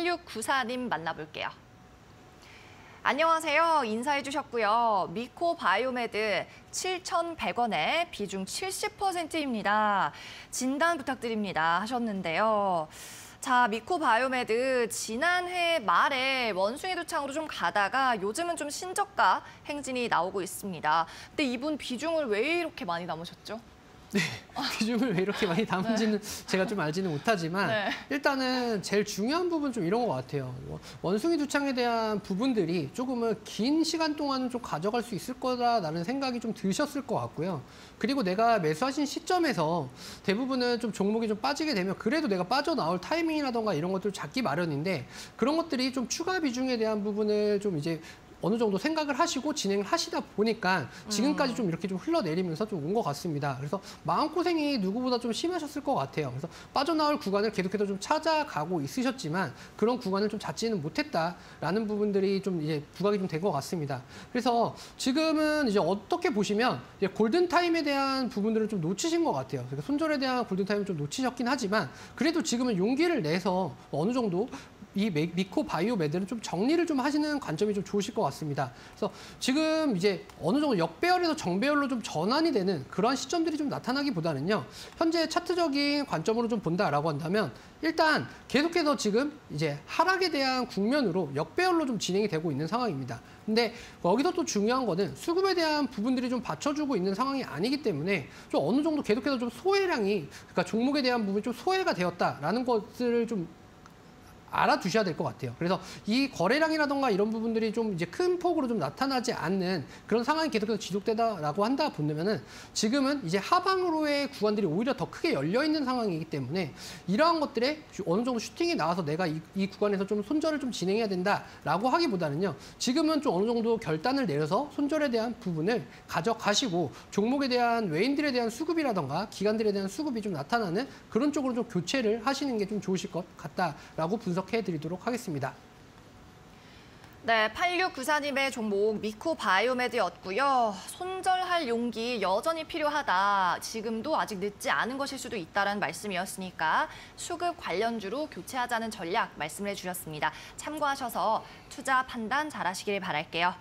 8694님 만나볼게요. 안녕하세요. 인사해 주셨고요. 미코바이오메드 7,100원에 비중 70%입니다. 진단 부탁드립니다 하셨는데요. 자, 미코바이오메드 지난해 말에 원숭이 두창으로 좀 가다가 요즘은 좀 신저가 행진이 나오고 있습니다. 근데 이분 비중을 왜 이렇게 많이 남으셨죠? 네, 비중을 왜 이렇게 많이 담은지는 제가 좀 알지는 못하지만 네. 일단은 제일 중요한 부분 좀 이런 것 같아요. 원숭이 두창에 대한 부분들이 조금은 긴 시간 동안은 좀 가져갈 수 있을 거다라는 생각이 좀 드셨을 것 같고요. 그리고 내가 매수하신 시점에서 대부분은 좀 종목이 좀 빠지게 되면 그래도 내가 빠져나올 타이밍이라던가 이런 것들을 잡기 마련인데 그런 것들이 좀 추가 비중에 대한 부분을 좀 이제 어느 정도 생각을 하시고 진행을 하시다 보니까 지금까지 좀 이렇게 좀 흘러내리면서 좀 온 것 같습니다. 그래서 마음고생이 누구보다 좀 심하셨을 것 같아요. 그래서 빠져나올 구간을 계속해서 좀 찾아가고 있으셨지만 그런 구간을 좀 잡지는 못했다라는 부분들이 좀 이제 부각이 좀 된 것 같습니다. 그래서 지금은 이제 어떻게 보시면 이제 골든타임에 대한 부분들을 좀 놓치신 것 같아요. 그러니까 손절에 대한 골든타임을 좀 놓치셨긴 하지만 그래도 지금은 용기를 내서 어느 정도 이 미코바이오메드는 좀 정리를 좀 하시는 관점이 좀 좋으실 것 같습니다. 그래서 지금 이제 어느 정도 역배열에서 정배열로 좀 전환이 되는 그러한 시점들이 좀 나타나기보다는요. 현재 차트적인 관점으로 좀 본다라고 한다면 일단 계속해서 지금 이제 하락에 대한 국면으로 역배열로 좀 진행이 되고 있는 상황입니다. 근데 여기서 또 중요한 거는 수급에 대한 부분들이 좀 받쳐주고 있는 상황이 아니기 때문에 좀 어느 정도 계속해서 좀 소외량이 그러니까 종목에 대한 부분이 좀 소외가 되었다라는 것을 좀 알아두셔야 될 것 같아요. 그래서 이 거래량이라던가 이런 부분들이 좀 이제 큰 폭으로 좀 나타나지 않는 그런 상황이 계속해서 지속되다라고 한다 본다면은 지금은 이제 하방으로의 구간들이 오히려 더 크게 열려 있는 상황이기 때문에 이러한 것들에 어느 정도 슈팅이 나와서 내가 이 구간에서 좀 손절을 좀 진행해야 된다라고 하기보다는요. 지금은 좀 어느 정도 결단을 내려서 손절에 대한 부분을 가져가시고 종목에 대한 외인들에 대한 수급이라던가 기관들에 대한 수급이 좀 나타나는 그런 쪽으로 좀 교체를 하시는 게 좀 좋으실 것 같다라고 분석해드리도록 하겠습니다. 네, 8694님의 종목 미코바이오메드였고요. 손절할 용기 여전히 필요하다. 지금도 아직 늦지 않은 것일 수도 있다는 말씀이었으니까 수급 관련주로 교체하자는 전략 말씀을 해주셨습니다. 참고하셔서 투자 판단 잘하시길 바랄게요.